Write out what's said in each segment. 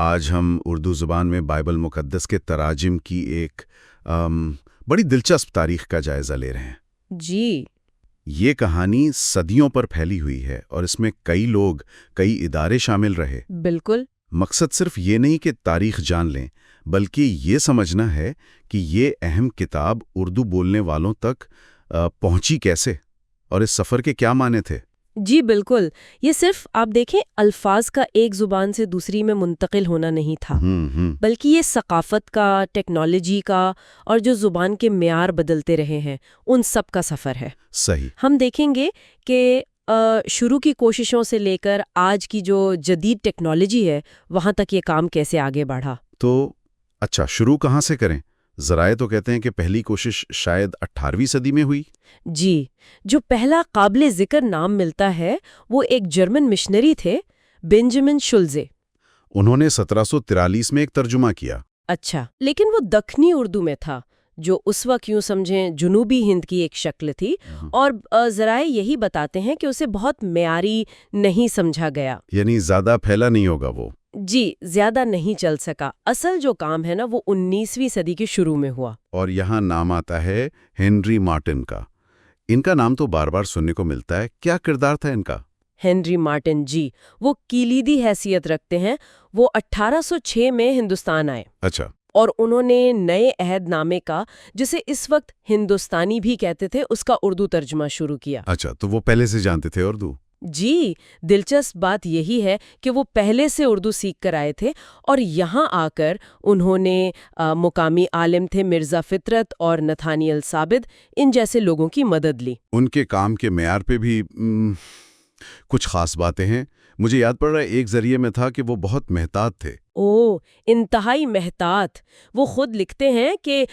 آج ہم اردو زبان میں بائبل مقدس کے تراجم کی ایک بڑی دلچسپ تاریخ کا جائزہ لے رہے ہیں۔ جی، یہ کہانی صدیوں پر پھیلی ہوئی ہے اور اس میں کئی لوگ، کئی ادارے شامل رہے۔ بالکل۔ مقصد صرف یہ نہیں کہ تاریخ جان لیں، بلکہ یہ سمجھنا ہے کہ یہ اہم کتاب اردو بولنے والوں تک پہنچی کیسے اور اس سفر کے کیا معنی تھے۔ جی بالکل، یہ صرف آپ دیکھیں الفاظ کا ایک زبان سے دوسری میں منتقل ہونا نہیں تھا، بلکہ یہ ثقافت کا، ٹیکنالوجی کا اور جو زبان کے معیار بدلتے رہے ہیں ان سب کا سفر ہے۔ صحیح۔ ہم دیکھیں گے کہ شروع کی کوششوں سے لے کر آج کی جو جدید ٹیکنالوجی ہے وہاں تک یہ کام کیسے آگے بڑھا۔ تو اچھا، شروع کہاں سے کریں؟ ذرائع تو کہتے ہیں کہ پہلی کوشش شاید 18ویں صدی میں ہوئی۔ جی، جو پہلا قابل ذکر نام ملتا ہے وہ ایک جرمن مشنری تھے، بنجامن شلزے۔ انہوں نے 1743 میں ایک ترجمہ کیا۔ اچھا، لیکن وہ دکنی اردو میں تھا، جو اس وقت یوں سمجھیں جنوبی ہند کی ایک شکل تھی، اور ذرائع یہی بتاتے ہیں کہ اسے بہت معیاری نہیں سمجھا گیا۔ یعنی زیادہ پھیلا نہیں ہوگا وہ۔ جی، زیادہ نہیں چل سکا۔ اصل جو کام ہے نا وہ 19ویں صدی کے شروع میں ہوا۔ اور یہاں نام آتا ہے ہنری مارٹن کا۔ ان کا نام تو بار بار سننے کو ملتا ہے، کیا کردار تھا ان کا؟ ہنری مارٹن، جی، وہ کلیدی حیثیت رکھتے ہیں۔ وہ 1806 میں ہندوستان آئے۔ اچھا۔ اور انہوں نے نئے عہد نامے کا، جسے اس وقت ہندوستانی بھی کہتے تھے، اس کا اردو ترجمہ شروع کیا۔ اچھا، تو وہ پہلے سے جانتے تھے اردو؟ جی، دلچسپ بات یہی ہے کہ وہ پہلے سے اردو سیکھ کر آئے تھے، اور یہاں آ کر انہوں نے مقامی عالم تھے مرزا فطرت اور نتھانیل ثابت، ان جیسے لوگوں کی مدد لی۔ ان کے کام کے معیار پہ بھی کچھ خاص باتیں ہیں۔ مجھے یاد پڑ رہا ہے ایک ذریعے میں تھا کہ وہ بہت محتاط تھے۔ انتہائی محتاط۔ وہ خود لکھتے ہیں کہ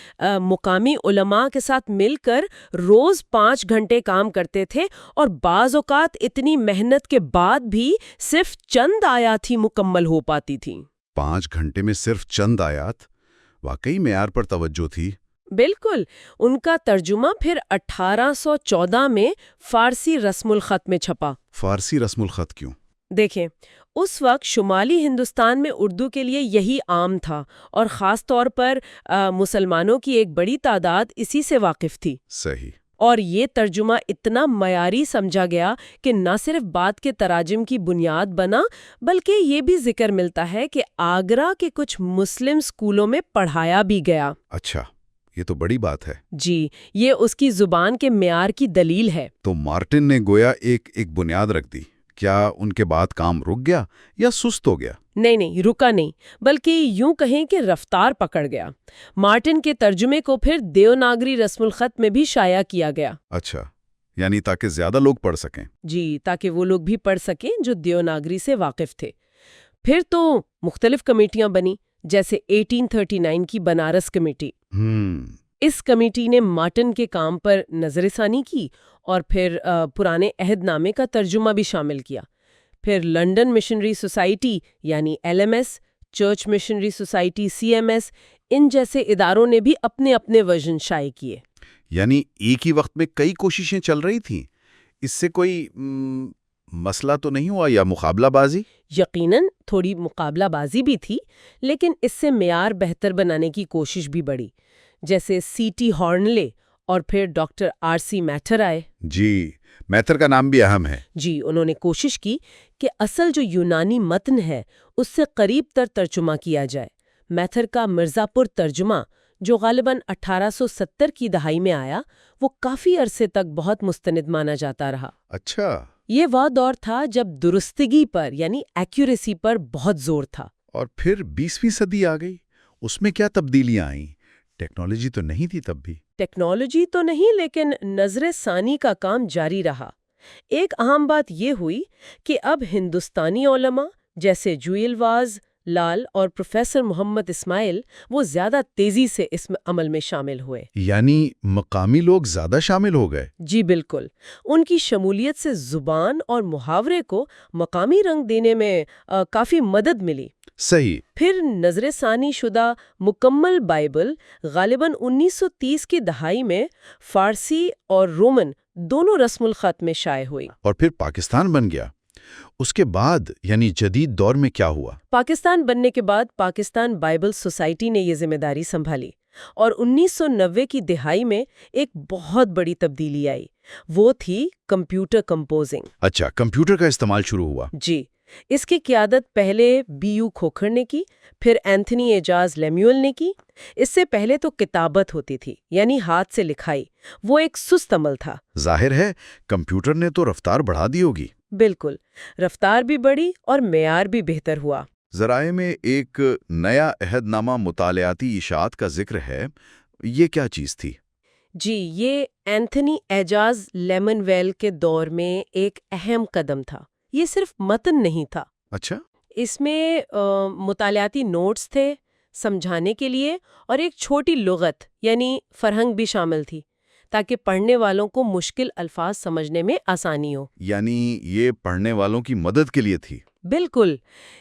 مقامی علماء کے ساتھ مل کر روز 5 گھنٹے کام کرتے تھے، اور بعض اوقات اتنی محنت کے بعد بھی صرف چند آیات ہی مکمل ہو پاتی تھیں۔ 5 گھنٹے میں صرف چند آیات؟ واقعی معیار پر توجہ تھی۔ بالکل۔ ان کا ترجمہ پھر 1814 میں فارسی رسم الخط میں چھپا۔ فارسی رسم الخط کیوں؟ دیکھیں، اس وقت شمالی ہندوستان میں اردو کے لیے یہی عام تھا، اور خاص طور پر مسلمانوں کی ایک بڑی تعداد اسی سے واقف تھی۔ صحیح۔ اور یہ ترجمہ اتنا معیاری سمجھا گیا کہ نہ صرف بعد کے تراجم کی بنیاد بنا، بلکہ یہ بھی ذکر ملتا ہے کہ آگرہ کے کچھ مسلم اسکولوں میں پڑھایا بھی گیا۔ اچھا، یہ تو بڑی بات ہے۔ جی، یہ اس کی زبان کے معیار کی دلیل ہے۔ تو مارٹن نے گویا ایک بنیاد رکھ دی۔ کیا ان کے بعد کام رک گیا یا سست ہو گیا؟ نہیں، رکا نہیں، بلکہ یوں کہیں کہ رفتار پکڑ گیا۔ مارٹن کے ترجمے کو پھر دیوناگری رسم الخط میں بھی شائع کیا گیا۔ اچھا، یعنی تاکہ زیادہ لوگ پڑھ سکیں۔ جی، تاکہ وہ لوگ بھی پڑھ سکیں جو دیوناگری سے واقف تھے۔ پھر تو مختلف کمیٹیاں بنی، جیسے 1839 کی بنارس کمیٹی۔ اس کمیٹی نے مارٹن کے کام پر نظر ثانی کی اور پھر پرانے عہد نامے کا ترجمہ بھی شامل کیا۔ پھر لنڈن مشنری سوسائٹی یعنی LMS، church missionary society CMS، ان جیسے اداروں نے بھی اپنے اپنے ورژن شائع کیے۔ یعنی ایک ہی وقت میں کئی کوششیں چل رہی تھیں۔ اس سے کوئی مسئلہ تو نہیں ہوا یا مقابلہ بازی؟ یقیناً تھوڑی مقابلہ بازی بھی تھی، لیکن اس سے معیار بہتر بنانے کی کوشش بھی بڑھی، جیسے C.T. ہارنلے اور پھر ڈاکٹر R.C. میتھر آئے۔ جی، میتھر کا نام بھی اہم ہے۔ جی، انہوں نے کوشش کی کہ اصل جو یونانی متن ہے اس سے قریب تر ترجمہ کیا جائے۔ میتھر کا مرزا پور ترجمہ، جو غالباً 1870 کی دہائی میں آیا، وہ کافی عرصے تک بہت مستند مانا جاتا رہا۔ اچھا۔ یہ وہ دور تھا جب درستگی پر یعنی ایکیوریسی پر بہت زور تھا۔ اور پھر 20ویں صدی آ گئی، اس میں کیا تبدیلیاں آئیں؟ ٹیکنالوجی تو نہیں تھی تب بھی؟ ٹیکنالوجی تو نہیں، لیکن نظر ثانی کا کام جاری رہا۔ ایک اہم بات یہ ہوئی کہ اب ہندوستانی علماء جیسے جویل واز، لال اور پروفیسر محمد اسماعیل وہ زیادہ تیزی سے اس عمل میں شامل ہوئے۔ یعنی مقامی لوگ زیادہ شامل ہو گئے؟ جی بالکل۔ ان کی شمولیت سے زبان اور محاورے کو مقامی رنگ دینے میں کافی مدد ملی۔ صحیح۔ پھر نظر ثانی شدہ مکمل بائبل غالباً 1930 کی دہائی میں فارسی اور رومن دونوں رسم الخط میں شائع ہوئی۔ اور پھر پاکستان بن گیا۔ اس کے بعد یعنی جدید دور میں کیا ہوا؟ پاکستان بننے کے بعد پاکستان بائبل سوسائٹی نے یہ ذمہ داری سنبھالی اور 1990 کی دہائی میں ایک بہت بڑی تبدیلی آئی۔ وہ تھی کمپیوٹر کمپوزنگ۔ اچھا، کمپیوٹر کا استعمال شروع ہوا۔ جی، اس کی قیادت پہلے بی یو کھوکھر نے کی، پھر اینتھنی اعجاز لیمیول نے کی۔ اس سے پہلے تو کتابت ہوتی تھی، یعنی ہاتھ سے لکھائی، وہ ایک سست عمل تھا۔ ظاہر ہے کمپیوٹر نے تو رفتار بڑھا دی ہوگی۔ بالکل، رفتار بھی بڑھی اور معیار بھی بہتر ہوا۔ ذرائع میں ایک نیا عہد نامہ مطالعاتی اشاعت کا ذکر ہے، یہ کیا چیز تھی؟ جی، یہ اینتھنی اعجاز لیمنویل کے دور میں ایک اہم قدم تھا۔ یہ صرف متن نہیں تھا، اچھا، اس میں مطالعاتی نوٹس تھے سمجھانے کے لیے، اور ایک چھوٹی لغت یعنی فرہنگ بھی شامل تھی تاکہ پڑھنے والوں کو مشکل الفاظ سمجھنے میں آسانی ہو۔ یعنی یہ پڑھنے والوں کی مدد کے لیے تھی۔ بالکل،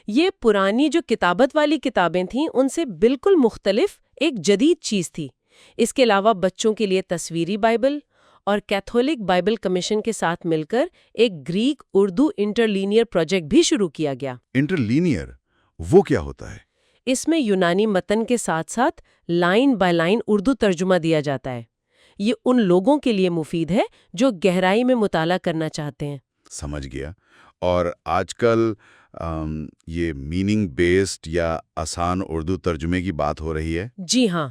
یہ پرانی جو کتابت والی کتابیں تھیں ان سے بالکل مختلف ایک جدید چیز تھی۔ اس کے علاوہ بچوں کے لیے تصویری بائبل اور کیتھولک بائبل کمیشن کے ساتھ مل کر ایک گریک اردو انٹرلینئر پروجیکٹ بھی شروع کیا گیا۔ انٹرلینئر وہ کیا ہوتا ہے؟ اس میں یونانی متن کے ساتھ ساتھ لائن بائی لائن اردو ترجمہ دیا جاتا ہے۔ یہ ان لوگوں کے لیے مفید ہے جو گہرائی میں مطالعہ کرنا چاہتے ہیں۔ سمجھ گیا۔ اور آج کل یہ میننگ بیسڈ یا آسان اردو ترجمے کی بات ہو رہی ہے؟ جی ہاں،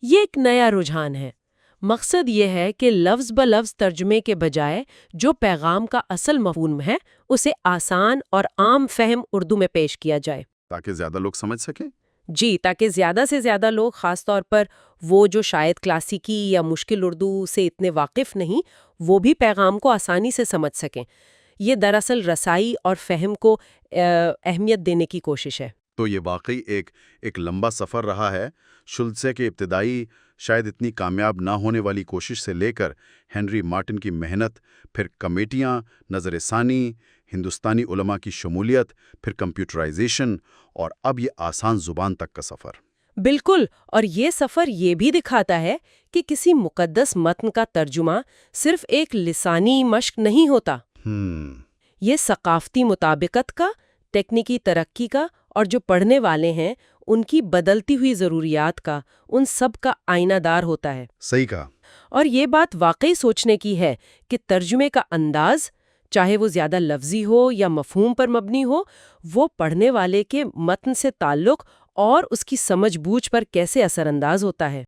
یہ ایک نیا رجحان ہے۔ مقصد یہ ہے کہ لفظ بلفظ ترجمے کے بجائے جو پیغام کا اصل مفہوم ہے اسے آسان اور عام فہم اردو میں پیش کیا جائے، تاکہ زیادہ لوگ سمجھ سکیں۔ جی، تاکہ زیادہ سے زیادہ لوگ، خاص طور پر وہ جو شاید کلاسیکی یا مشکل اردو سے اتنے واقف نہیں، وہ بھی پیغام کو آسانی سے سمجھ سکیں۔ یہ دراصل رسائی اور فہم کو اہمیت دینے کی کوشش ہے۔ تو یہ واقعی ایک لمبا سفر رہا ہے، شلتزے کے ابتدائی شاید اتنی کامیاب نہ ہونے والی کوشش سے لے کر ہنری مارٹن کی محنت، پھر کمیٹیاں، نظر ثانی، ہندوستانی علماء کی شمولیت، پھر کمپیوٹرائزیشن، اور اب یہ آسان زبان تک کا سفر۔ بالکل، اور یہ سفر یہ بھی دکھاتا ہے کہ کسی مقدس متن کا ترجمہ صرف ایک لسانی مشق نہیں ہوتا۔ یہ ثقافتی مطابقت کا، ٹیکنیکی ترقی کا، اور جو پڑھنے والے ہیں ان کی بدلتی ہوئی ضروریات کا، ان سب کا آئینہ دار ہوتا ہے۔ صحیح کہا۔ اور یہ بات واقعی سوچنے کی ہے کہ ترجمے کا انداز، چاہے وہ زیادہ لفظی ہو یا مفہوم پر مبنی ہو، وہ پڑھنے والے کے متن سے تعلق اور اس کی سمجھ بوجھ پر کیسے اثر انداز ہوتا ہے۔